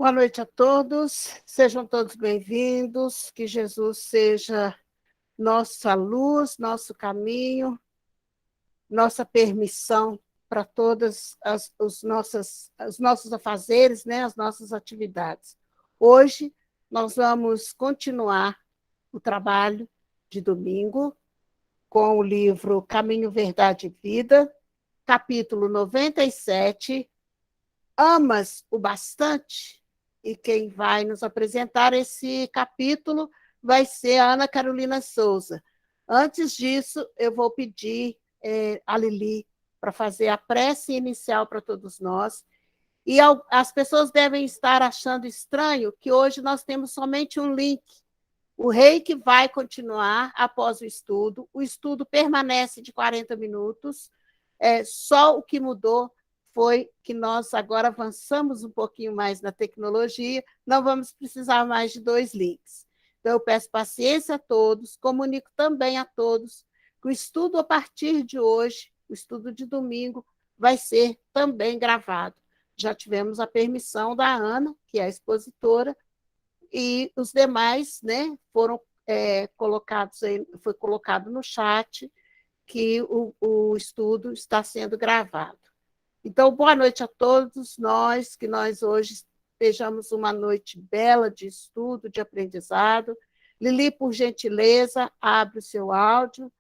Boa noite a todos, sejam todos bem-vindos, que Jesus seja nossa luz, nosso caminho, nossa permissão para todos os nossos afazeres, né, as nossas atividades. Hoje nós vamos continuar o trabalho de domingo com o livro Caminho, Verdade e Vida, capítulo 97, Amas o Bastante? E quem vai nos apresentar esse capítulo vai ser a Ana Carolina Souza. Antes disso, eu vou pedir a Lili para fazer a prece inicial para todos nós. E as pessoas devem estar achando estranho que hoje nós temos somente um link. O reiki vai continuar após o estudo permanece de 40 minutos, só o que mudou foi que nós agora avançamos um pouquinho mais na tecnologia, não vamos precisar mais de 2 links. Então, eu peço paciência a todos, comunico também a todos que o estudo a partir de hoje, o estudo de domingo, vai ser também gravado. Já tivemos a permissão da Ana, que é a expositora, e os demais, né, foram colocados aí, foi colocado no chat que o estudo está sendo gravado. Então, boa noite a todos nós, que nós hoje estejamos uma noite bela de estudo, de aprendizado. Lili, por gentileza, abre o seu áudio,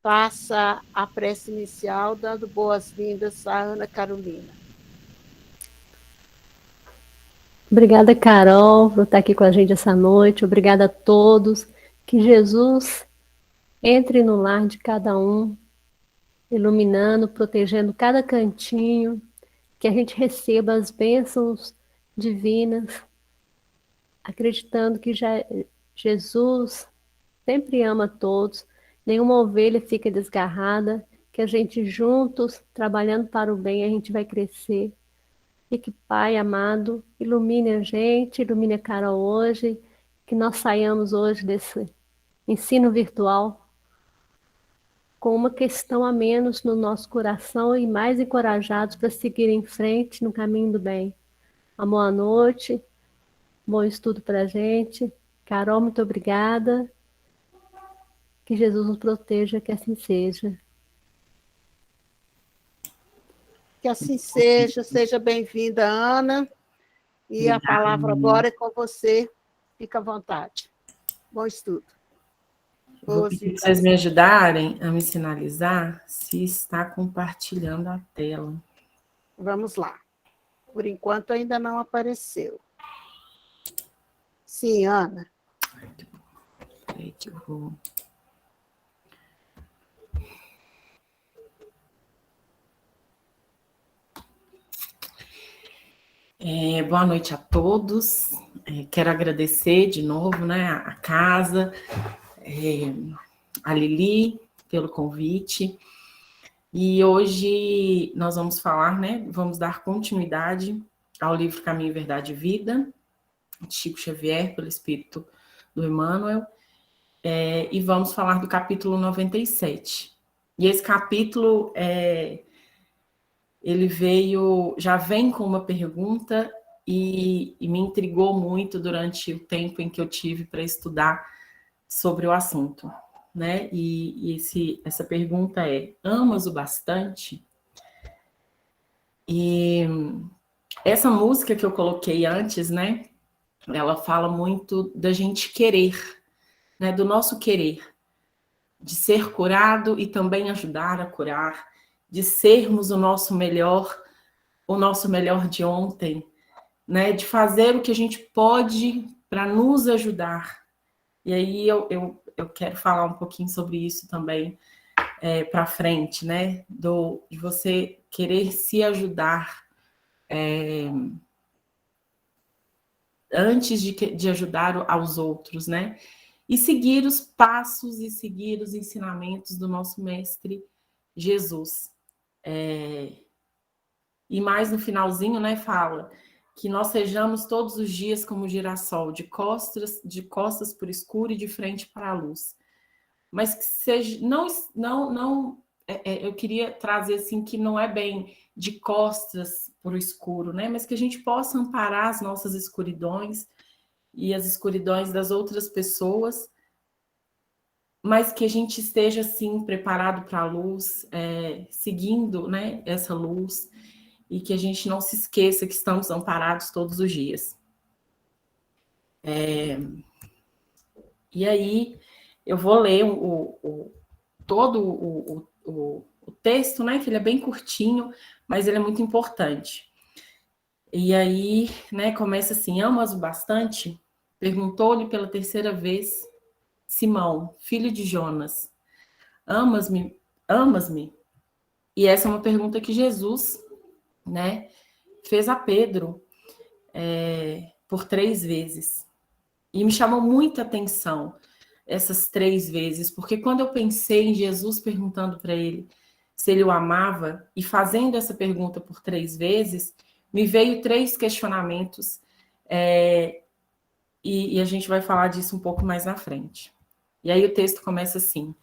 faça a prece inicial, dando boas-vindas à Ana Carolina. Obrigada, Carol, por estar aqui com a gente essa noite. Obrigada a todos. Que Jesus entre no lar de cada um, iluminando, protegendo cada cantinho, que a gente receba as bênçãos divinas, acreditando que Jesus sempre ama todos, nenhuma ovelha fica desgarrada, que a gente juntos, trabalhando para o bem, a gente vai crescer. E que Pai amado, ilumine a gente, ilumine a Carol hoje, que nós saiamos hoje desse ensino virtual com uma questão a menos no nosso coração e mais encorajados para seguir em frente no caminho do bem. Uma boa noite, bom estudo para a gente. Carol, muito obrigada. Que Jesus nos proteja, que assim seja. Que assim seja bem-vinda, Ana. E Obrigada, a palavra agora é com você. Fica à vontade. Bom estudo. Vou pedir para vocês me ajudarem a me sinalizar se está compartilhando a tela. Vamos lá. Por enquanto ainda não apareceu. Sim, Ana. Peraí que eu vou... boa noite a todos. Quero agradecer de novo, né, a casa, a Lili, pelo convite. E hoje nós vamos falar, né, vamos dar continuidade ao livro Caminho, Verdade e Vida, de Chico Xavier, pelo Espírito do Emmanuel, e vamos falar do capítulo 97. E esse capítulo, ele já vem com uma pergunta e me intrigou muito durante o tempo em que eu tive para estudar sobre o assunto, né? E essa pergunta é: amas o bastante? E essa música que eu coloquei antes, né? Ela fala muito da gente querer, né? Do nosso querer, de ser curado e também ajudar a curar, de sermos o nosso melhor de ontem, né? De fazer o que a gente pode para nos ajudar. E aí eu quero falar um pouquinho sobre isso também para frente, né? De você querer se ajudar antes de ajudar aos outros, né? E seguir os passos e seguir os ensinamentos do nosso mestre Jesus. E mais no finalzinho, né, fala que nós sejamos todos os dias como o girassol, de costas para o escuro e de frente para a luz. Mas que seja, eu queria trazer assim que não é bem de costas para o escuro, né? Mas que a gente possa amparar as nossas escuridões e as escuridões das outras pessoas, mas que a gente esteja, sim, preparado para a luz, seguindo, né, essa luz, e que a gente não se esqueça que estamos amparados todos os dias. E aí, eu vou ler todo o texto, né, que ele é bem curtinho, mas ele é muito importante. E aí, né, começa assim: amas-o bastante? Perguntou-lhe pela terceira vez Simão, filho de Jonas. Amas-me? Amas-me? E essa é uma pergunta que Jesus, né, fez a Pedro por 3 vezes. E me chamou muita atenção essas 3 vezes, porque quando eu pensei em Jesus perguntando para ele se ele o amava, e fazendo essa pergunta por 3 vezes, me veio 3 questionamentos, e a gente vai falar disso um pouco mais na frente. E aí o texto começa assim: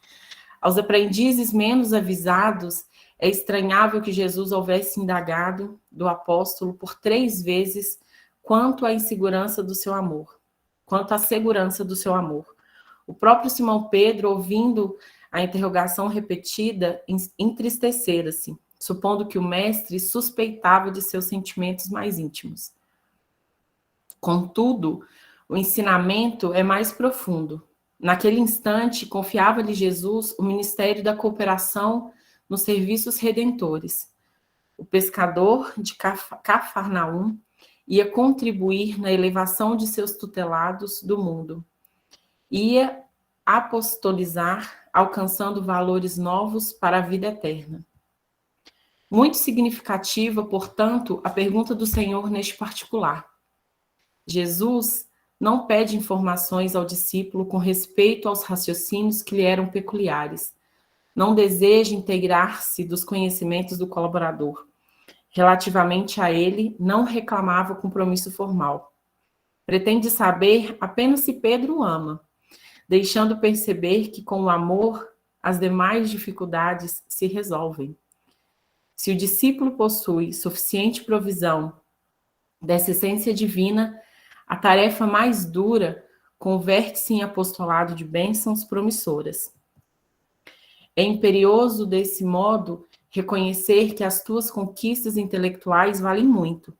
aos aprendizes menos avisados, é estranhável que Jesus houvesse indagado do apóstolo por 3 vezes quanto à insegurança do seu amor, quanto à segurança do seu amor. O próprio Simão Pedro, ouvindo a interrogação repetida, entristecera-se, supondo que o mestre suspeitava de seus sentimentos mais íntimos. Contudo, o ensinamento é mais profundo. Naquele instante, confiava-lhe Jesus o ministério da cooperação nos serviços redentores. O pescador de Cafarnaum ia contribuir na elevação de seus tutelados do mundo. Ia apostolizar, alcançando valores novos para a vida eterna. Muito significativa, portanto, a pergunta do Senhor neste particular. Jesus não pede informações ao discípulo com respeito aos raciocínios que lhe eram peculiares. Não deseja integrar-se dos conhecimentos do colaborador. Relativamente a ele, não reclamava compromisso formal. Pretende saber apenas se Pedro o ama, deixando perceber que com o amor as demais dificuldades se resolvem. Se o discípulo possui suficiente provisão dessa essência divina, a tarefa mais dura converte-se em apostolado de bênçãos promissoras. É imperioso, desse modo, reconhecer que as tuas conquistas intelectuais valem muito,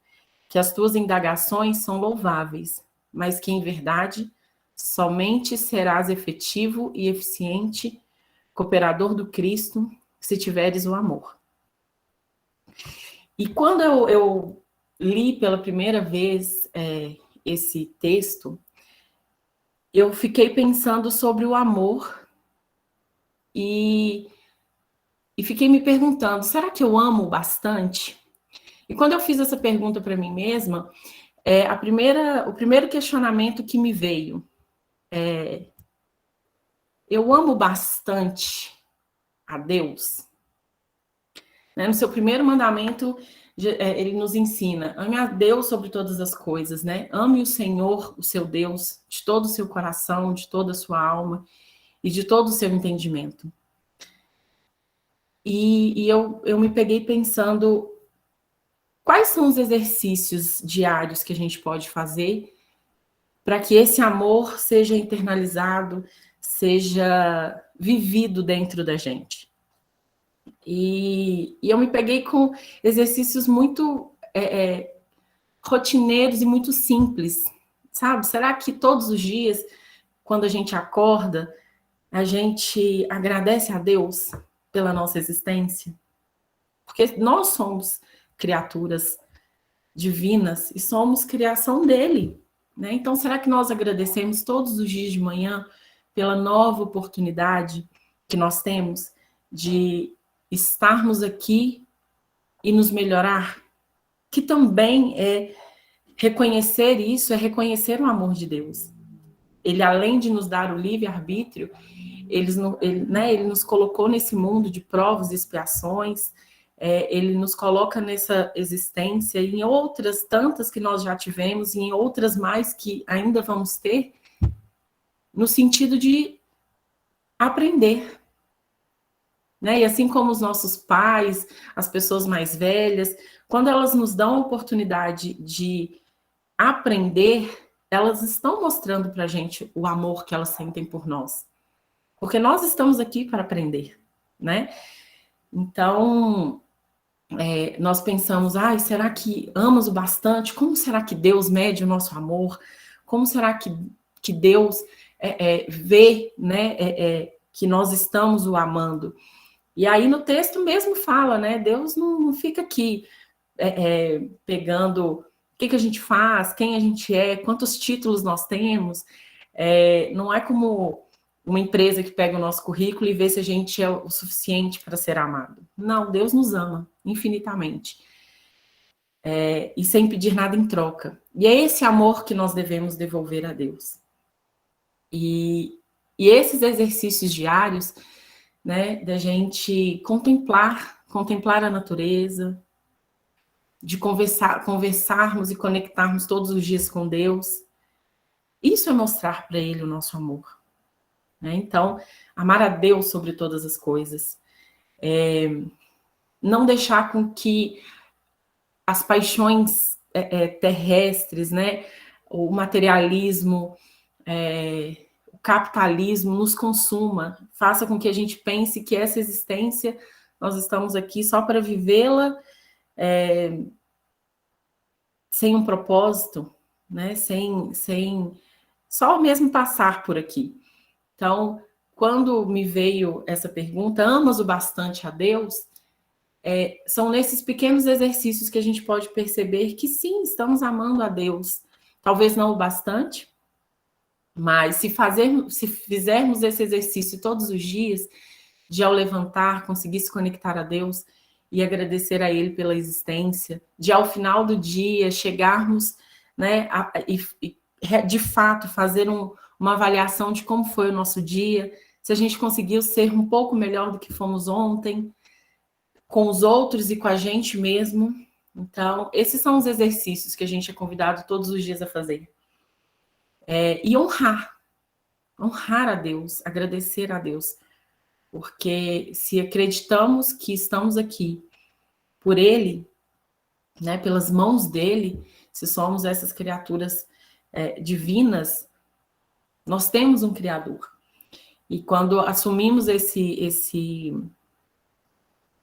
que as tuas indagações são louváveis, mas que, em verdade, somente serás efetivo e eficiente cooperador do Cristo se tiveres o amor. E quando eu li pela primeira vez esse texto, eu fiquei pensando sobre o amor e fiquei me perguntando, será que eu amo bastante? E quando eu fiz essa pergunta para mim mesma, o primeiro questionamento que me veio é: eu amo bastante a Deus? No seu primeiro mandamento, ele nos ensina: ame a Deus sobre todas as coisas, né? Ame o Senhor, o seu Deus, de todo o seu coração, de toda a sua alma e de todo o seu entendimento. E eu me peguei pensando, quais são os exercícios diários que a gente pode fazer para que esse amor seja internalizado, seja vivido dentro da gente? E eu me peguei com exercícios muito rotineiros e muito simples, sabe? Será que todos os dias, quando a gente acorda, a gente agradece a Deus pela nossa existência? Porque nós somos criaturas divinas e somos criação dele, né? Então, será que nós agradecemos todos os dias de manhã pela nova oportunidade que nós temos de estarmos aqui e nos melhorar? Que também reconhecer isso, é reconhecer o amor de Deus. Ele, além de nos dar o livre-arbítrio, ele nos colocou nesse mundo de provas e expiações, ele nos coloca nessa existência e em outras tantas que nós já tivemos e em outras mais que ainda vamos ter, no sentido de aprender, né? E assim como os nossos pais, as pessoas mais velhas, quando elas nos dão a oportunidade de aprender, elas estão mostrando para a gente o amor que elas sentem por nós. Porque nós estamos aqui para aprender, né? Então, nós pensamos, será que amamos o bastante? Como será que Deus mede o nosso amor? Como será que Deus vê, né, que nós estamos o amando? E aí no texto mesmo fala, né? Deus não fica aqui pegando o que a gente faz, quem a gente é, quantos títulos nós temos. Não é como uma empresa que pega o nosso currículo e vê se a gente é o suficiente para ser amado. Não, Deus nos ama infinitamente. E sem pedir nada em troca. E é esse amor que nós devemos devolver a Deus. E esses exercícios diários, né, da gente contemplar a natureza, de conversarmos e conectarmos todos os dias com Deus, isso é mostrar para Ele o nosso amor. Né? Então, amar a Deus sobre todas as coisas. Não deixar com que as paixões terrestres, né, o materialismo, o capitalismo nos consuma, faça com que a gente pense que essa existência, nós estamos aqui só para vivê-la sem um propósito, né, sem só mesmo passar por aqui. Então, quando me veio essa pergunta, amas o bastante a Deus? São nesses pequenos exercícios que a gente pode perceber que sim, estamos amando a Deus. Talvez não o bastante, mas se fizermos esse exercício todos os dias, de ao levantar, conseguir se conectar a Deus e agradecer a Ele pela existência, de ao final do dia chegarmos, né, e de fato fazer uma avaliação de como foi o nosso dia, se a gente conseguiu ser um pouco melhor do que fomos ontem, com os outros e com a gente mesmo. Então, esses são os exercícios que a gente é convidado todos os dias a fazer. E honrar a Deus, agradecer a Deus, porque se acreditamos que estamos aqui por Ele, né, pelas mãos dele, se somos essas criaturas divinas, nós temos um Criador. E quando assumimos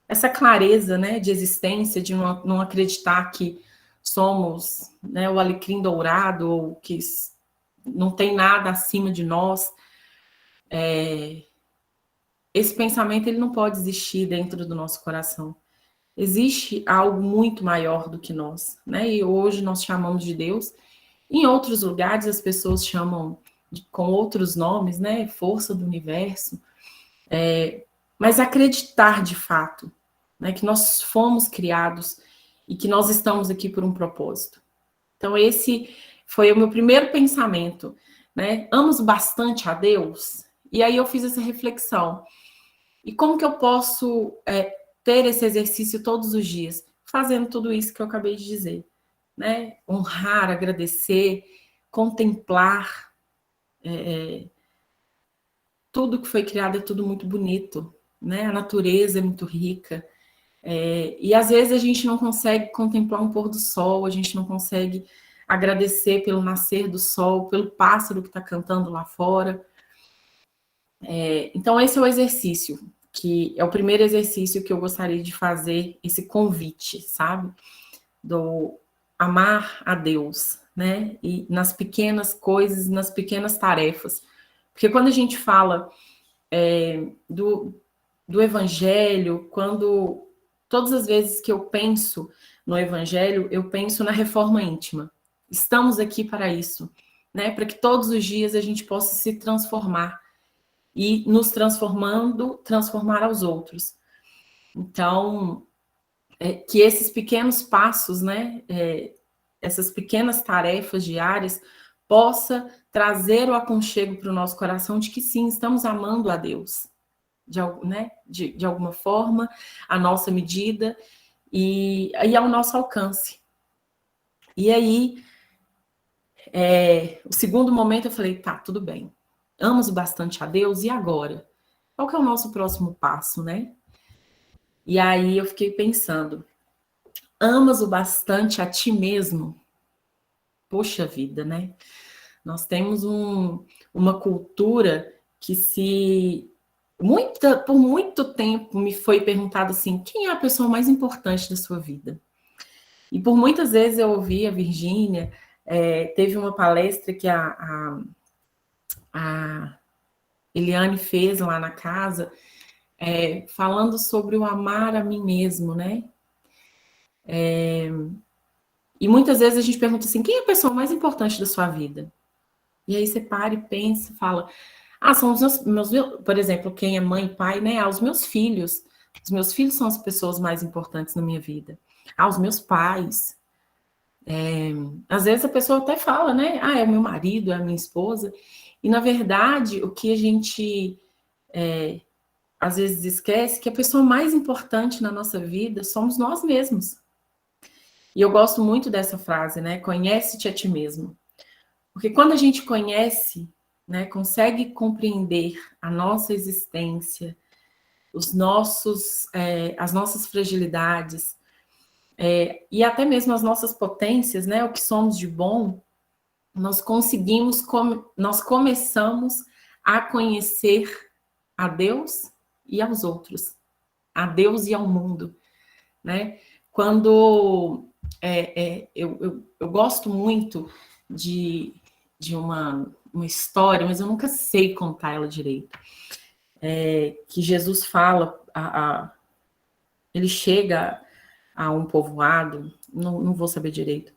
essa clareza, né, de existência, de não acreditar que somos, né, o alecrim dourado, ou que não tem nada acima de nós, esse pensamento ele não pode existir dentro do nosso coração. Existe algo muito maior do que nós, né? E hoje nós chamamos de Deus. Em outros lugares as pessoas chamam com outros nomes, né? Força do universo. Mas acreditar de fato, né? Que nós fomos criados e que nós estamos aqui por um propósito. Então esse foi o meu primeiro pensamento, né? Amos bastante a Deus? E aí eu fiz essa reflexão. E como que eu posso ter esse exercício todos os dias? Fazendo tudo isso que eu acabei de dizer. Né? Honrar, agradecer, contemplar. Tudo que foi criado é tudo muito bonito. Né? A natureza é muito rica. E às vezes a gente não consegue contemplar um pôr do sol, a gente não consegue agradecer pelo nascer do sol, pelo pássaro que está cantando lá fora. Então esse é o exercício, que é o primeiro exercício que eu gostaria de fazer, esse convite, sabe? Do amar a Deus, né? E nas pequenas coisas, nas pequenas tarefas. Porque quando a gente fala do Evangelho, todas as vezes que eu penso no Evangelho, eu penso na reforma íntima. Estamos aqui para isso, né? Para que todos os dias a gente possa se transformar e nos transformar aos outros. Então, que esses pequenos passos, né, essas pequenas tarefas diárias, possa trazer o aconchego para o nosso coração de que sim, estamos amando a Deus, de alguma forma, a nossa medida e ao nosso alcance. E aí, o segundo momento eu falei, tá, tudo bem. Amamos bastante a Deus, e agora? Qual que é o nosso próximo passo, né? E aí eu fiquei pensando, amas o bastante a ti mesmo? Poxa vida, né? Nós temos uma cultura que por muito tempo me foi perguntado assim, quem é a pessoa mais importante da sua vida? E por muitas vezes eu ouvi a Virgínia, teve uma palestra que a Eliane fez lá na casa, falando sobre o amar a mim mesmo, né? E muitas vezes a gente pergunta assim, quem é a pessoa mais importante da sua vida? E aí você para e pensa, fala, são os meus, por exemplo, quem é mãe e pai, né? Os meus filhos. Os meus filhos são as pessoas mais importantes na minha vida. Os meus pais. Às vezes a pessoa até fala, né? É o meu marido, é a minha esposa. E, na verdade, o que a gente às vezes esquece que a pessoa mais importante na nossa vida somos nós mesmos. E eu gosto muito dessa frase, né? Conhece-te a ti mesmo. Porque quando a gente conhece, né, consegue compreender a nossa existência, as nossas fragilidades, e até mesmo as nossas potências, né, o que somos de bom, nós começamos a conhecer a Deus e aos outros, a Deus e ao mundo, né? Quando eu gosto muito de uma história, mas eu nunca sei contar ela direito. Que Jesus fala, ele chega a um povoado, não vou saber direito,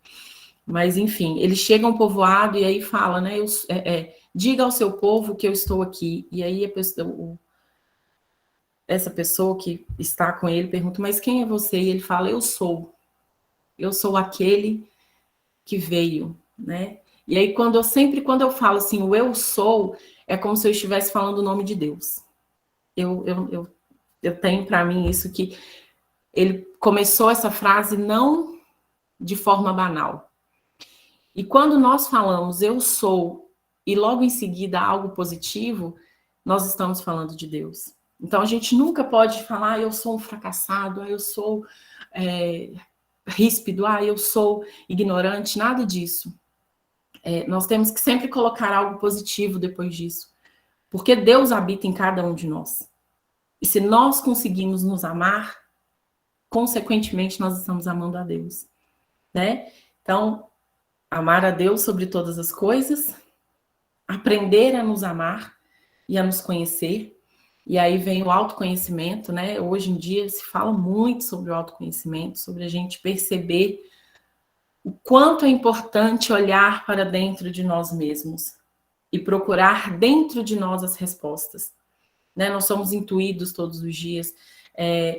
mas enfim, ele chega a um povoado e aí fala, né? Diga ao seu povo que eu estou aqui. E aí essa pessoa que está com ele pergunta, mas quem é você? E ele fala, eu sou aquele que veio, né? E aí, quando eu falo assim, o eu sou, é como se eu estivesse falando o nome de Deus. Eu tenho para mim isso, que ele começou essa frase não de forma banal. E quando nós falamos eu sou, e logo em seguida algo positivo, nós estamos falando de Deus. Então, a gente nunca pode falar, eu sou um fracassado, eu sou ríspido, eu sou ignorante, nada disso. Nós temos que sempre colocar algo positivo depois disso, porque Deus habita em cada um de nós. E se nós conseguimos nos amar, consequentemente nós estamos amando a Deus, né? Então, amar a Deus sobre todas as coisas, aprender a nos amar e a nos conhecer. E aí vem o autoconhecimento, né? Hoje em dia se fala muito sobre o autoconhecimento, sobre a gente perceber o quanto é importante olhar para dentro de nós mesmos e procurar dentro de nós as respostas. Né? Nós somos intuídos todos os dias,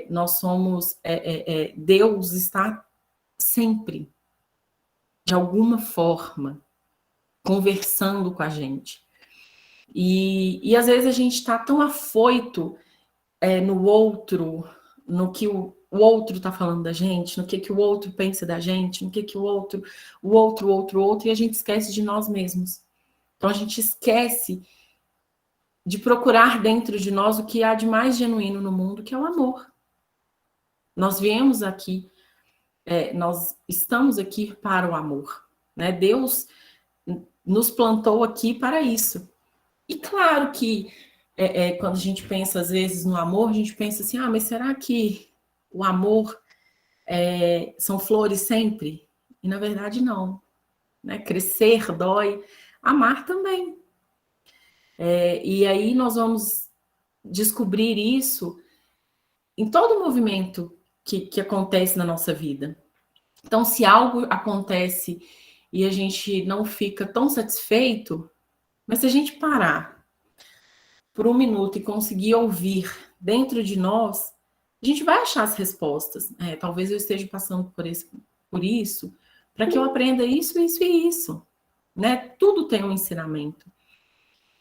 nós somos... Deus está sempre, de alguma forma, conversando com a gente. E às vezes a gente está tão afoito no outro, no que o outro está falando da gente, no que o outro pensa da gente, no que o outro, e a gente esquece de nós mesmos. Então a gente esquece de procurar dentro de nós o que há de mais genuíno no mundo, que é o amor. Nós viemos aqui, nós estamos aqui para o amor, né? Deus nos plantou aqui para isso. E claro que quando a gente pensa, às vezes, no amor, a gente pensa assim, mas será que o amor são flores sempre? E, na verdade, não. Né? Crescer dói, amar também. E aí nós vamos descobrir isso em todo movimento que acontece na nossa vida. Então, se algo acontece e a gente não fica tão satisfeito, mas se a gente parar por um minuto e conseguir ouvir dentro de nós, a gente vai achar as respostas. Talvez eu esteja passando por isso, para que eu aprenda isso, isso e isso. Né? Tudo tem um ensinamento.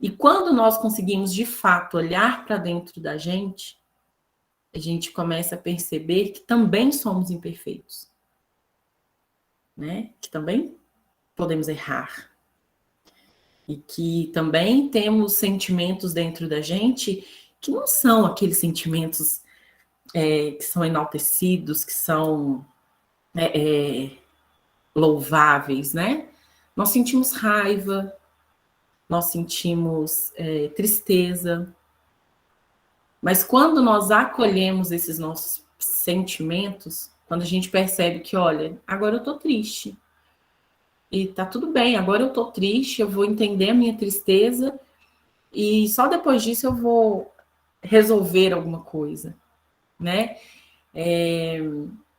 E quando nós conseguimos, de fato, olhar para dentro da gente, a gente começa a perceber que também somos imperfeitos. Né? Que também podemos errar. E que também temos sentimentos dentro da gente que não são aqueles sentimentos que são enaltecidos, que são louváveis, né? Nós sentimos raiva, nós sentimos tristeza, mas quando nós acolhemos esses nossos sentimentos, quando a gente percebe que, olha, agora eu tô triste, e tá tudo bem, agora eu tô triste, eu vou entender a minha tristeza, e só depois disso eu vou resolver alguma coisa, né?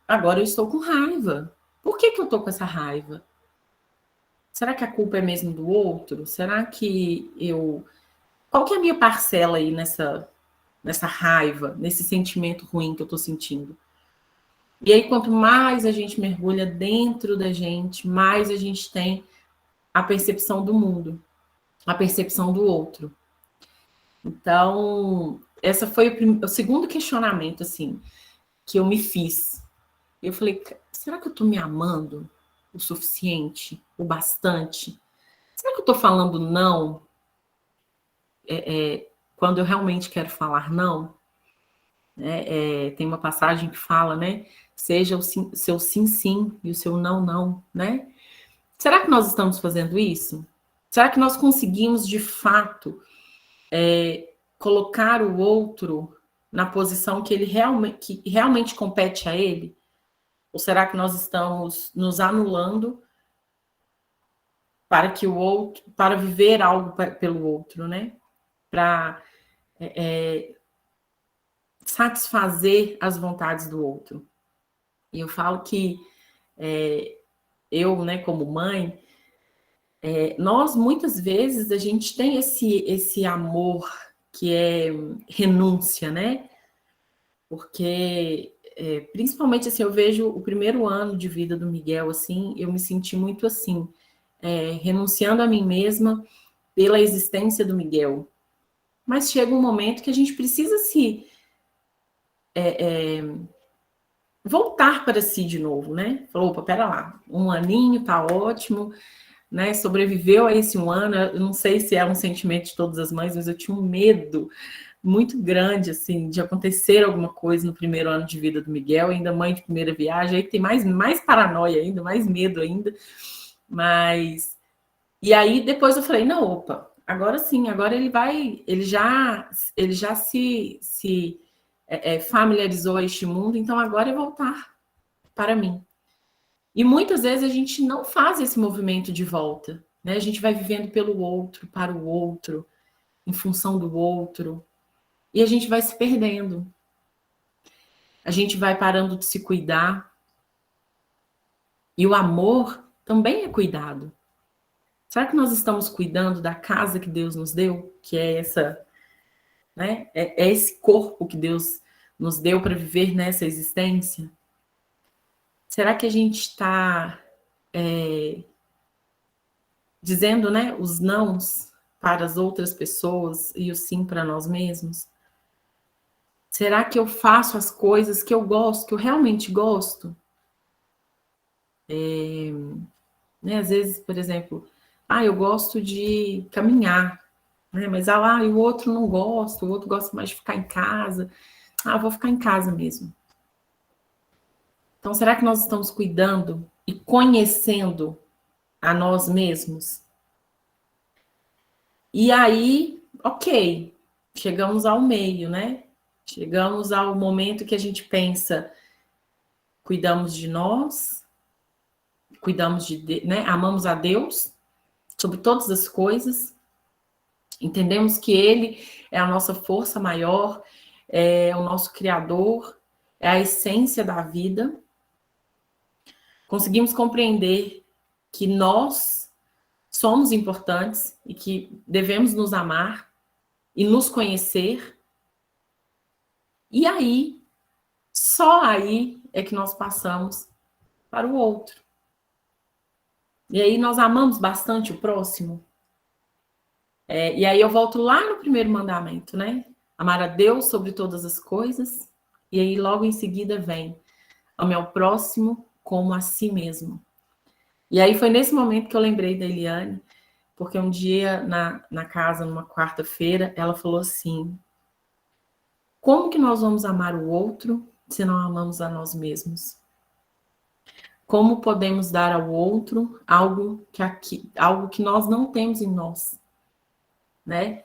Agora eu estou com raiva. Por que eu tô com essa raiva? Será que a culpa é mesmo do outro? Será que eu... Qual que é a minha parcela aí nessa raiva, nesse sentimento ruim que eu tô sentindo? E aí, quanto mais a gente mergulha dentro da gente, mais a gente tem a percepção do mundo, a percepção do outro. Então, essa foi o segundo questionamento, assim, que eu me fiz. Eu falei, será que eu tô me amando o suficiente, o bastante? Será que eu tô falando não quando eu realmente quero falar não? Tem uma passagem que fala, né? Seja o seu sim, sim e o seu não, não, né? Será que nós estamos fazendo isso? Será que nós conseguimos, de fato, colocar o outro na posição que que realmente compete a ele? Ou será que nós estamos nos anulando para que o outro, para viver algo pelo outro, né? Para satisfazer as vontades do outro? E eu falo que eu, né, como mãe, nós muitas vezes a gente tem esse amor que é renúncia, né? Porque principalmente assim, eu vejo o primeiro ano de vida do Miguel, assim, eu me senti muito assim, renunciando a mim mesma pela existência do Miguel. Mas chega um momento que a gente precisa se voltar para si de novo, né? Falou, opa, pera lá, um aninho tá ótimo, né? Sobreviveu a esse um ano. Eu não sei se é um sentimento de todas as mães, mas eu tinha um medo muito grande, assim, de acontecer alguma coisa no primeiro ano de vida do Miguel, ainda mãe de primeira viagem, aí tem mais paranoia ainda, mais medo ainda, mas... E aí depois eu falei, não, opa, agora sim, agora ele já se familiarizou a este mundo, então agora é voltar para mim. E muitas vezes a gente não faz esse movimento de volta, né? A gente vai vivendo pelo outro, para o outro, em função do outro, e a gente vai se perdendo. A gente vai parando de se cuidar. E o amor também é cuidado. Será que nós estamos cuidando da casa que Deus nos deu? Que é essa, né? É esse corpo que Deus nos deu para viver nessa existência? Será que a gente está dizendo, né, os nãos para as outras pessoas e o sim para nós mesmos? Será que eu faço as coisas que eu gosto, que eu realmente gosto? Né? Às vezes, por exemplo, eu gosto de caminhar, né? Mas e o outro não gosta, o outro gosta mais de ficar em casa. Vou ficar em casa mesmo. Então, será que nós estamos cuidando e conhecendo a nós mesmos? E aí, ok, chegamos ao meio, né? Chegamos ao momento que a gente pensa, cuidamos de nós, né? Amamos a Deus sobre todas as coisas, entendemos que Ele é a nossa força maior, é o nosso Criador, é a essência da vida. Conseguimos compreender que nós somos importantes e que devemos nos amar e nos conhecer. E aí, só aí é que nós passamos para o outro. E aí nós amamos bastante o próximo. E aí eu volto lá no primeiro mandamento, né? Amar a Deus sobre todas as coisas. E aí logo em seguida vem, ame ao próximo como a si mesmo. E aí foi nesse momento que eu lembrei da Eliane, porque um dia na casa, numa quarta-feira, ela falou assim, como que nós vamos amar o outro se não amamos a nós mesmos? Como podemos dar ao outro algo que nós não temos em nós, né?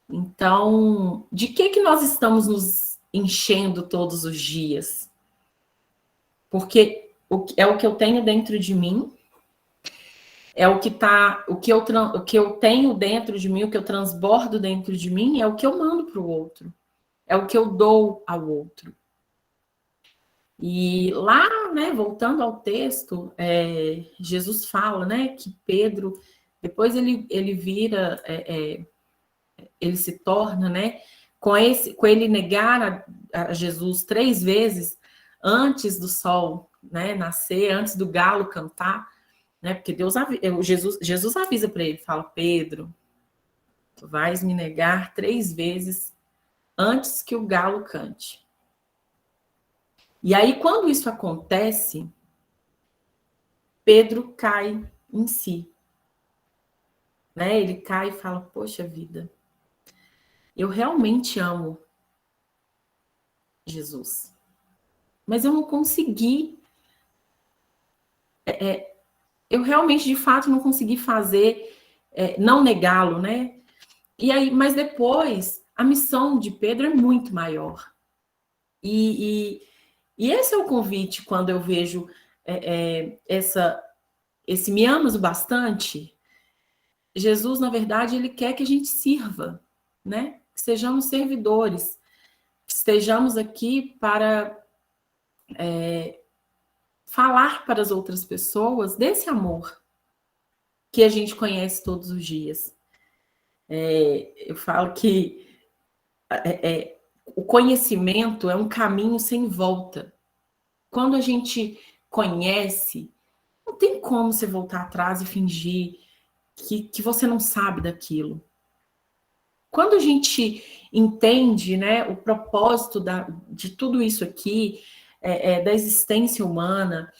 Então, de que nós estamos nos enchendo todos os dias? Porque é o que eu tenho dentro de mim, é o que eu tenho dentro de mim, o que eu transbordo dentro de mim, é o que eu mando para o outro, é o que eu dou ao outro. E lá, né, voltando ao texto, Jesus fala, né, que Pedro, depois ele vira, ele se torna, né, com ele negar a Jesus 3 vezes antes do sol, né, nascer, antes do galo cantar, né, porque Jesus avisa para ele, fala, Pedro, tu vais me negar 3 vezes antes que o galo cante. E aí, quando isso acontece, Pedro cai em si, né? Ele cai e fala, poxa vida, eu realmente amo Jesus, mas eu não consegui, eu realmente, de fato, não consegui fazer, não negá-lo, né? E aí, mas depois, a missão de Pedro é muito maior. E esse é o convite quando eu vejo esse me amas o bastante. Jesus, na verdade, ele quer que a gente sirva, né? Que sejamos servidores, que estejamos aqui para falar para as outras pessoas desse amor que a gente conhece todos os dias. Eu falo que o conhecimento é um caminho sem volta. Quando a gente conhece, não tem como você voltar atrás e fingir que você não sabe daquilo. Quando a gente entende, né, o propósito de tudo isso aqui, da existência humana,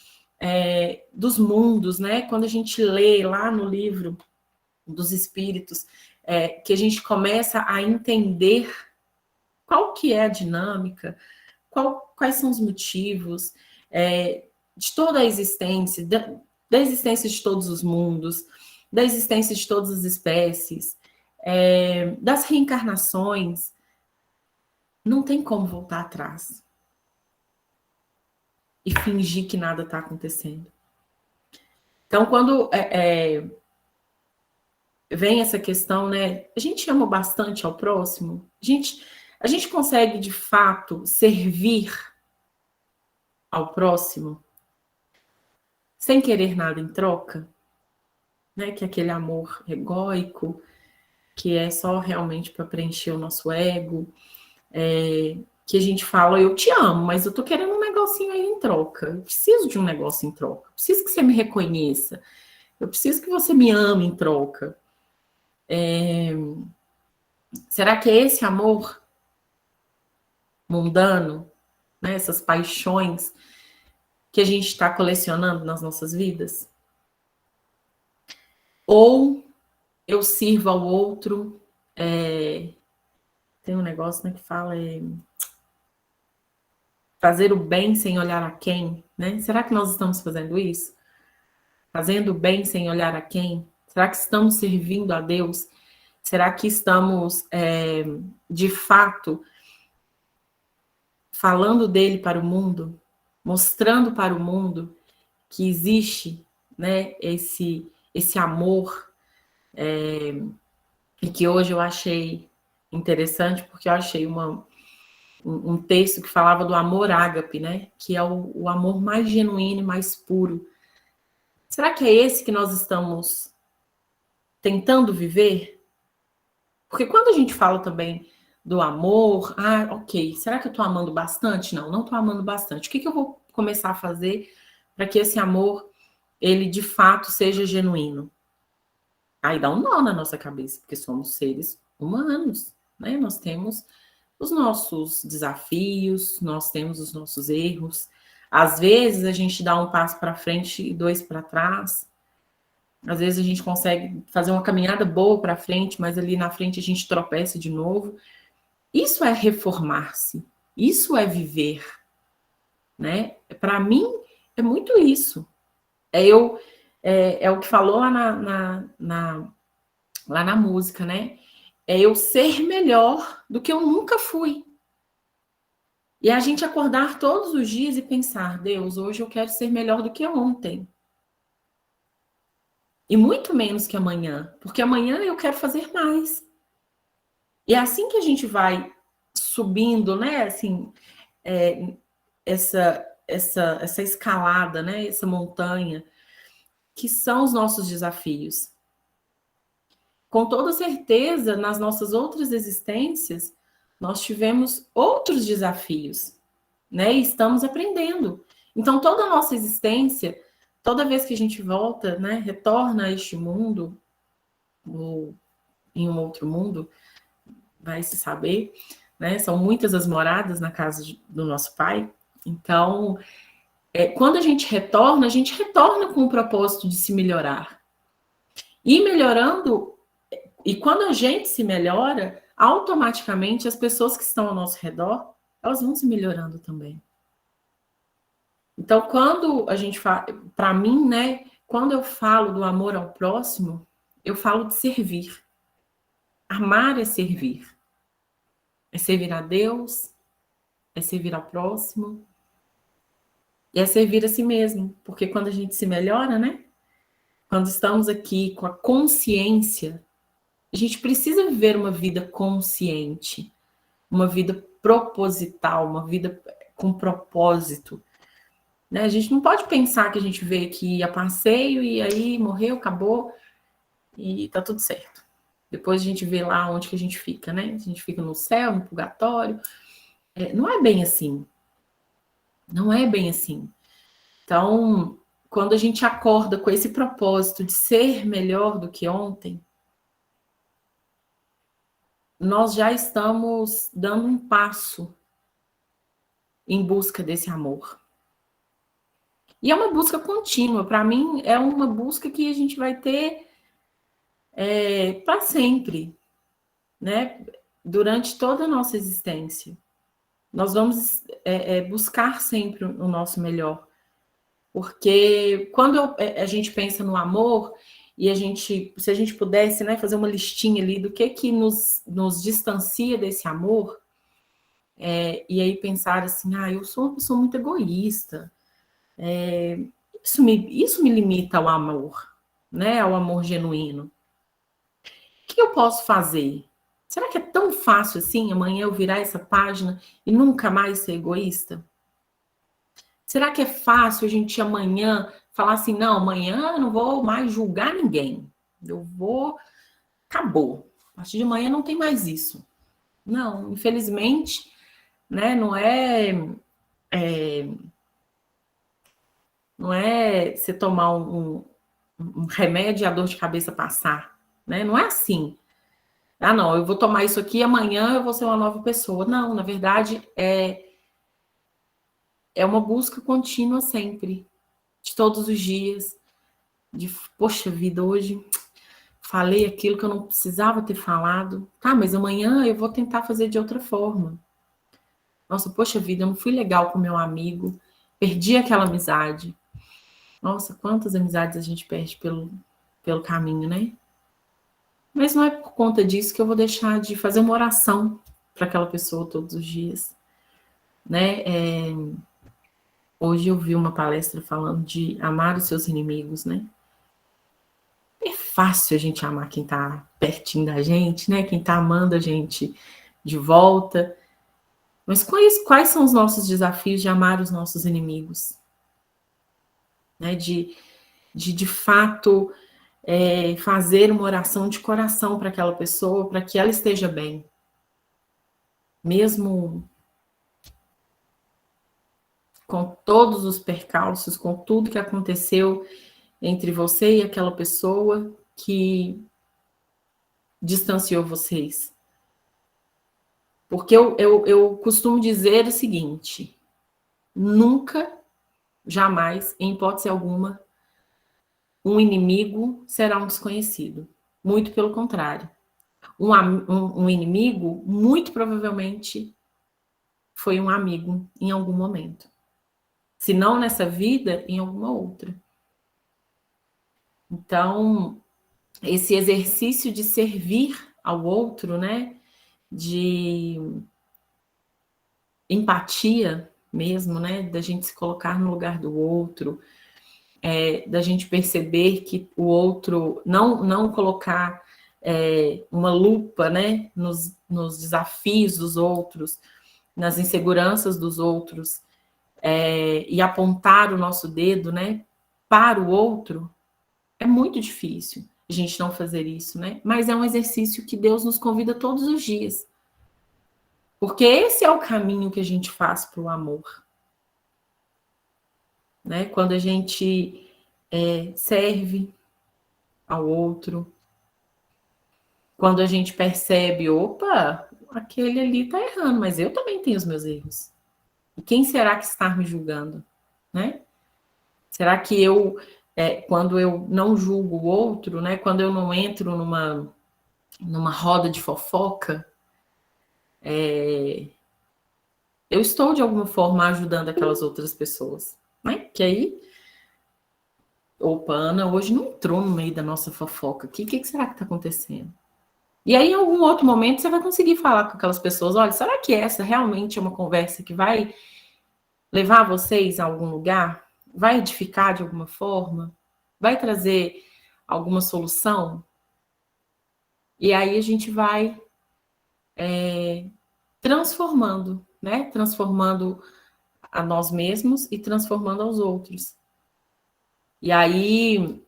dos mundos, né? Quando a gente lê lá no livro dos Espíritos, que a gente começa a entender qual que é a dinâmica, quais são os motivos de toda a existência, da existência de todos os mundos, da existência de todas as espécies, das reencarnações, não tem como voltar atrás e fingir que nada está acontecendo. Então, quando vem essa questão, né? A gente ama bastante ao próximo? A gente consegue, de fato, servir ao próximo sem querer nada em troca? Né? Que é aquele amor egóico, que é só realmente para preencher o nosso ego, que a gente fala, eu te amo, mas eu tô querendo um negocinho aí em troca. Eu preciso de um negócio em troca. Eu preciso que você me reconheça. Eu preciso que você me ame em troca. Será que é esse amor mundano, né, essas paixões que a gente está colecionando nas nossas vidas? Ou eu sirvo ao outro, tem um negócio, né, que fala fazer o bem sem olhar a quem, né? Será que nós estamos fazendo isso? Fazendo o bem sem olhar a quem? Será que estamos servindo a Deus? Será que estamos, de fato, falando dele para o mundo, mostrando para o mundo que existe, né, esse amor, e que hoje eu achei interessante, porque eu achei um texto que falava do amor ágape, né, que é o amor mais genuíno e mais puro. Será que é esse que nós estamos tentando viver? Porque quando a gente fala também do amor, ok, será que eu estou amando bastante? Não, não estou amando bastante. O que eu vou começar a fazer para que esse amor, ele de fato seja genuíno? Aí dá um nó na nossa cabeça, porque somos seres humanos, né? Nós temos os nossos desafios, nós temos os nossos erros. Às vezes a gente dá um passo para frente e 2 para trás. Às vezes a gente consegue fazer uma caminhada boa para frente, mas ali na frente a gente tropeça de novo. Isso é reformar-se, isso é viver, né? Para mim, é muito isso. É o que falou lá na música, né? É eu ser melhor do que eu nunca fui. E a gente acordar todos os dias e pensar, Deus, hoje eu quero ser melhor do que ontem. E muito menos que amanhã, porque amanhã eu quero fazer mais. E é assim que a gente vai subindo, né? Assim, essa escalada, né? Essa montanha, que são os nossos desafios. Com toda certeza, nas nossas outras existências, nós tivemos outros desafios, né? E estamos aprendendo. Então, toda a nossa existência, toda vez que a gente volta, né, retorna a este mundo, ou em um outro mundo, vai se saber, né? São muitas as moradas na casa do nosso Pai. Então, quando a gente retorna com o propósito de se melhorar. E melhorando, e quando a gente se melhora, automaticamente as pessoas que estão ao nosso redor, elas vão se melhorando também. Então, quando a gente fala, para mim, né, quando eu falo do amor ao próximo, eu falo de servir. Amar é servir. É servir a Deus, é servir ao próximo, e é servir a si mesmo. Porque quando a gente se melhora, né? Quando estamos aqui com a consciência, a gente precisa viver uma vida consciente, uma vida proposital, uma vida com propósito. Né? A gente não pode pensar que a gente veio aqui a passeio e aí morreu, acabou e tá tudo certo. Depois a gente vê lá onde que a gente fica, né? A gente fica no céu, no purgatório. Não é bem assim. Não é bem assim. Então, quando a gente acorda com esse propósito de ser melhor do que ontem, nós já estamos dando um passo em busca desse amor. E é uma busca contínua. Para mim, é uma busca que a gente vai ter para sempre, né? Durante toda a nossa existência. Nós vamos buscar sempre o nosso melhor. Porque quando a gente pensa no amor, e se a gente pudesse, né, fazer uma listinha ali do que nos distancia desse amor, e aí pensar assim, eu sou uma pessoa muito egoísta, isso me limita ao amor, né, ao amor genuíno. O que eu posso fazer? Será que é tão fácil assim, amanhã eu virar essa página e nunca mais ser egoísta? Será que é fácil a gente amanhã falar assim, não, amanhã eu não vou mais julgar ninguém. Acabou. A partir de amanhã não tem mais isso. Não, infelizmente, né, não é você tomar um remédio e a dor de cabeça passar, né? Não é assim. Não, eu vou tomar isso aqui, amanhã eu vou ser uma nova pessoa. Não, na verdade, é uma busca contínua sempre, de todos os dias, poxa vida, hoje falei aquilo que eu não precisava ter falado. Tá, mas amanhã eu vou tentar fazer de outra forma. Nossa, poxa vida, eu não fui legal com meu amigo, perdi aquela amizade. Nossa, quantas amizades a gente perde pelo caminho, né? Mas não é por conta disso que eu vou deixar de fazer uma oração para aquela pessoa todos os dias, né? Hoje eu vi uma palestra falando de amar os seus inimigos, né? É fácil a gente amar quem tá pertinho da gente, né? Quem tá amando a gente de volta. Mas quais são os nossos desafios de amar os nossos inimigos? Né? De fato, fazer uma oração de coração para aquela pessoa, para que ela esteja bem. Mesmo com todos os percalços, com tudo que aconteceu entre você e aquela pessoa que distanciou vocês. Porque eu costumo dizer o seguinte: nunca, jamais, em hipótese alguma, um inimigo será um desconhecido. Muito pelo contrário. um inimigo, muito provavelmente foi um amigo em algum momento. Se não nessa vida, em alguma outra. Então, esse exercício de servir ao outro, né? De empatia mesmo, né? Da gente se colocar no lugar do outro, da gente perceber que o outro, não colocar uma lupa, né? Nos desafios dos outros, nas inseguranças dos outros, e apontar o nosso dedo, né? Para o outro, é muito difícil a gente não fazer isso, né? Mas é um exercício que Deus nos convida todos os dias. Porque esse é o caminho que a gente faz para o amor. Né? Quando a gente serve ao outro, quando a gente percebe, opa, aquele ali está errando, mas eu também tenho os meus erros. E quem será que está me julgando? Né? Será que eu, quando eu não julgo o outro, né? Quando eu não entro numa roda de fofoca, eu estou, de alguma forma, ajudando aquelas outras pessoas, né? Que aí, opa, Ana hoje não entrou no meio da nossa fofoca. O que será que está acontecendo? E aí, em algum outro momento, você vai conseguir falar com aquelas pessoas, olha, será que essa realmente é uma conversa que vai levar vocês a algum lugar? Vai edificar de alguma forma? Vai trazer alguma solução? E aí a gente vai transformando, né? Transformando a nós mesmos e transformando aos outros. E aí,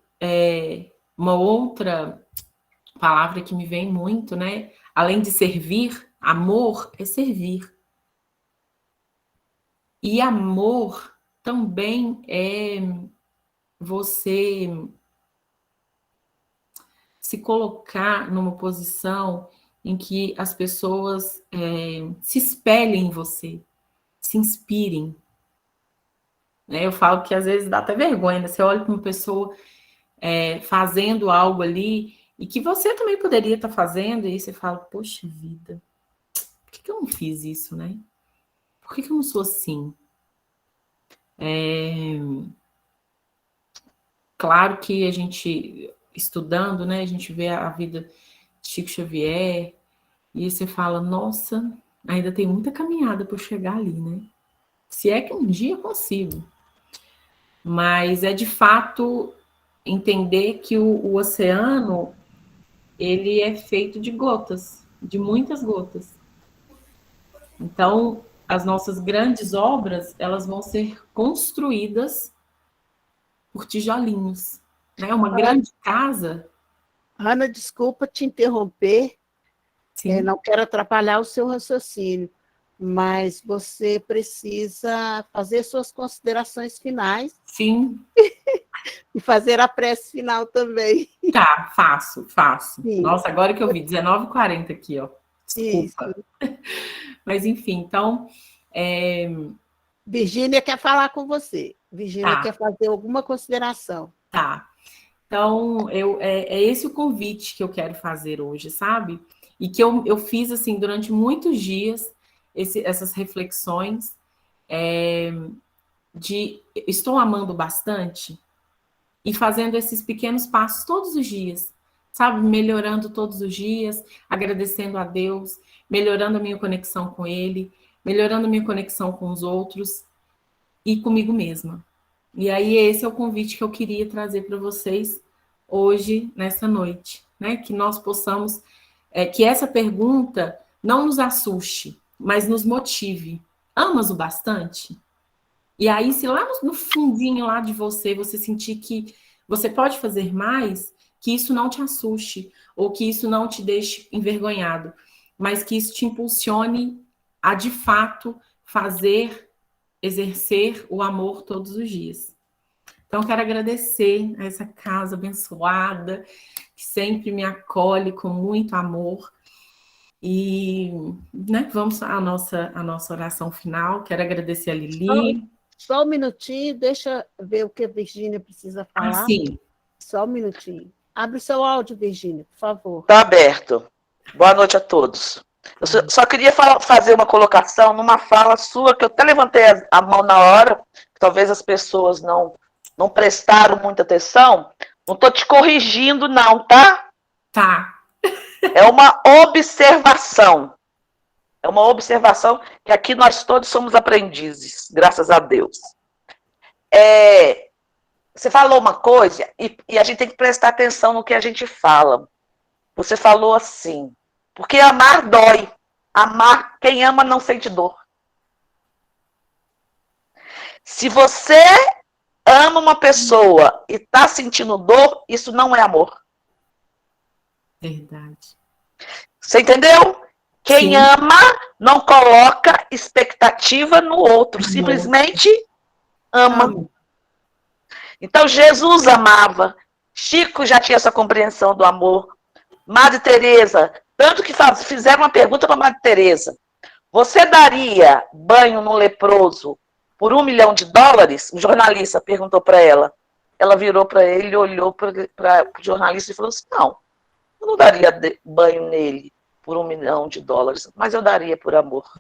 uma outra palavra que me vem muito, né? Além de servir, amor é servir. E amor também é você se colocar numa posição em que as pessoas se espelhem em você, se inspirem. Né? Eu falo que às vezes dá até vergonha, né? Você olha para uma pessoa fazendo algo ali e que você também poderia estar fazendo, e aí você fala, poxa vida, por que eu não fiz isso, né? Por que eu não sou assim? Claro que a gente, estudando, né, a gente vê a vida de Chico Xavier, e você fala, nossa, ainda tem muita caminhada para chegar ali, né? Se é que um dia eu consigo. Mas é de fato entender que o oceano, ele é feito de gotas, de muitas gotas. Então, as nossas grandes obras, elas vão ser construídas por tijolinhos. Né? Uma grande casa... Ana, desculpa te interromper, não quero atrapalhar o seu raciocínio, mas você precisa fazer suas considerações finais. Sim. E fazer a prece final também. Tá, faço. Sim. Nossa, agora que eu vi, 19h40 aqui, ó. Desculpa. Isso. Mas, enfim, então... Virgínia quer falar com você. Virgínia quer fazer alguma consideração. Tá. Então, é esse o convite que eu quero fazer hoje, sabe? E que eu fiz, assim, durante muitos dias, essas reflexões de estou amando bastante e fazendo esses pequenos passos todos os dias, sabe? Melhorando todos os dias, agradecendo a Deus, melhorando a minha conexão com Ele, melhorando a minha conexão com os outros e comigo mesma. E aí esse é o convite que eu queria trazer para vocês hoje, nessa noite, né? Que nós possamos, que essa pergunta não nos assuste, mas nos motive. Amas o bastante? E aí, se lá no fundinho lá de você sentir que você pode fazer mais, que isso não te assuste, ou que isso não te deixe envergonhado, mas que isso te impulsione a, de fato, exercer o amor todos os dias. Então, quero agradecer a essa casa abençoada, que sempre me acolhe com muito amor. E, né, vamos à nossa oração final. Quero agradecer a Lili. Só um minutinho, deixa ver o que a Virgínia precisa falar. Sim. Só um minutinho. Abre o seu áudio, Virgínia, por favor. Está aberto. Boa noite a todos. Eu só queria fazer uma colocação numa fala sua, que eu até levantei a mão na hora, talvez as pessoas não prestaram muita atenção. Não estou te corrigindo, não, tá? Tá. É uma observação. É uma observação que aqui nós todos somos aprendizes, graças a Deus. Você falou uma coisa e a gente tem que prestar atenção no que a gente fala. Você falou assim, porque amar dói. Amar, quem ama não sente dor. Se você ama uma pessoa e está sentindo dor, isso não é amor. Verdade. Você entendeu? Quem Sim. ama não coloca expectativa no outro, simplesmente ama. Então, Jesus amava. Chico já tinha essa compreensão do amor. Madre Teresa, tanto que fizeram uma pergunta para Madre Teresa. Você daria banho no leproso por $1 milhão? Um jornalista perguntou para ela. Ela virou para ele, olhou para o jornalista e falou assim, não, eu não daria banho nele por $1 milhão, mas eu daria por amor.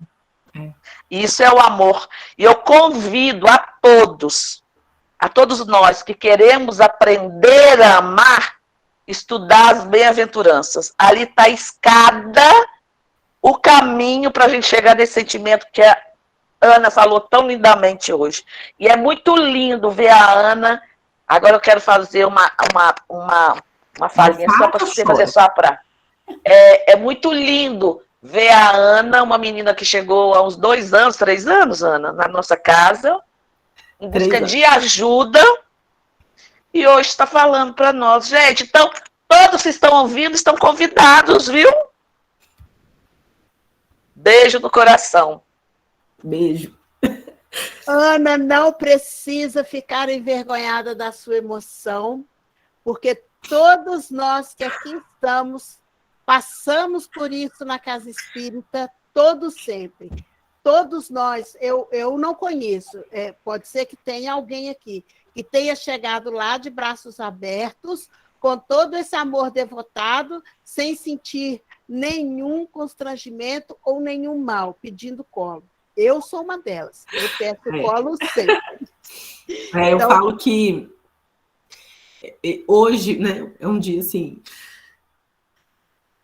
Isso é o amor. E eu convido a todos nós que queremos aprender a amar, estudar as bem-aventuranças. Ali está a escada, o caminho para a gente chegar nesse sentimento que a Ana falou tão lindamente hoje. E é muito lindo ver a Ana. Agora eu quero fazer uma falinha só para você fazer só pra. É muito lindo ver a Ana, uma menina que chegou há uns 2 anos, 3 anos, Ana, na nossa casa, em busca de ajuda, e hoje está falando para nós. Gente, então, todos que estão ouvindo estão convidados, viu? Beijo no coração. Beijo. Ana não precisa ficar envergonhada da sua emoção, porque todos nós que aqui estamos passamos por isso na Casa Espírita, todos sempre. Todos nós, eu não conheço, pode ser que tenha alguém aqui que tenha chegado lá de braços abertos, com todo esse amor devotado, sem sentir nenhum constrangimento ou nenhum mal, pedindo colo. Eu sou uma delas, eu peço colo sempre. Eu falo que hoje, né, é um dia assim,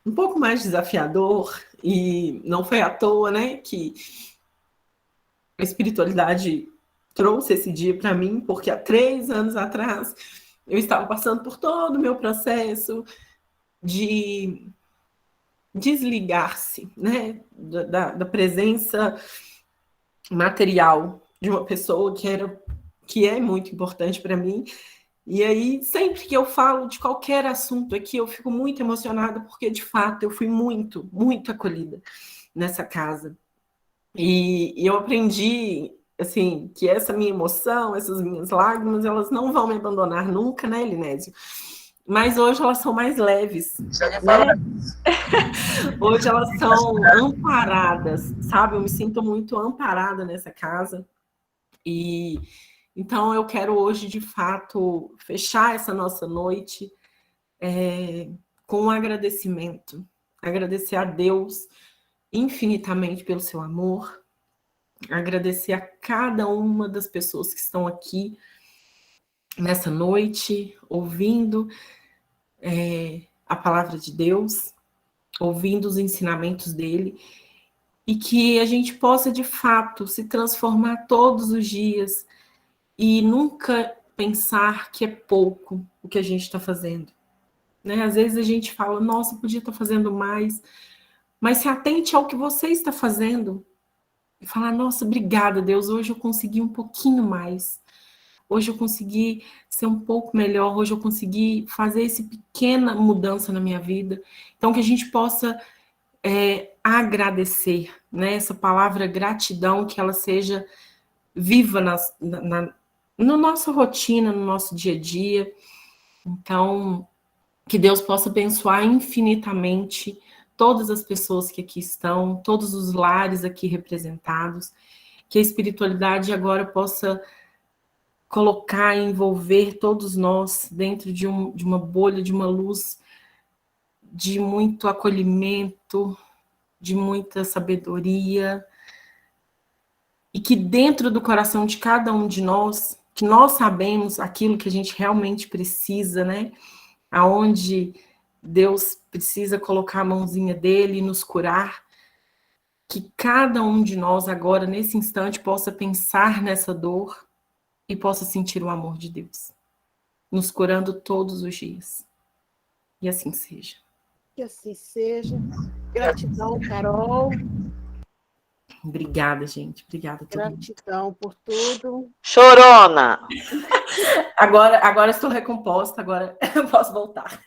um pouco mais desafiador, e não foi à toa, né, que a espiritualidade trouxe esse dia para mim, porque há 3 anos atrás eu estava passando por todo o meu processo de desligar-se, né, da presença material de uma pessoa que é muito importante para mim. E aí, sempre que eu falo de qualquer assunto aqui, eu fico muito emocionada, porque, de fato, eu fui muito, muito acolhida nessa casa. E eu aprendi, assim, que essa minha emoção, essas minhas lágrimas, elas não vão me abandonar nunca, né, Elinésio? Mas hoje elas são mais leves, né? Hoje elas são amparadas, sabe? Eu me sinto muito amparada nessa casa. E então eu quero hoje, de fato, fechar essa nossa noite com um agradecimento. Agradecer a Deus infinitamente pelo seu amor. Agradecer a cada uma das pessoas que estão aqui nessa noite, ouvindo a palavra de Deus, ouvindo os ensinamentos dele, e que a gente possa, de fato, se transformar todos os dias e nunca pensar que é pouco o que a gente está fazendo. Né? Às vezes a gente fala, nossa, podia estar fazendo mais, mas se atente ao que você está fazendo e falar, nossa, obrigada, Deus, hoje eu consegui um pouquinho mais. Hoje eu consegui ser um pouco melhor, hoje eu consegui fazer essa pequena mudança na minha vida. Então, que a gente possa agradecer, né? Essa palavra gratidão, que ela seja viva na nossa rotina, no nosso dia a dia. Então, que Deus possa abençoar infinitamente todas as pessoas que aqui estão, todos os lares aqui representados, que a espiritualidade agora possa colocar e envolver todos nós dentro de uma bolha, de uma luz de muito acolhimento, de muita sabedoria, e que dentro do coração de cada um de nós, que nós sabemos aquilo que a gente realmente precisa, né? Aonde Deus precisa colocar a mãozinha dele e nos curar, que cada um de nós agora, nesse instante, possa pensar nessa dor e possa sentir o amor de Deus, nos curando todos os dias. E assim seja. Que assim seja. Gratidão, Carol. Obrigada, gente. Obrigada a todo mundo. Gratidão por tudo. Chorona! Agora estou recomposta, agora eu posso voltar.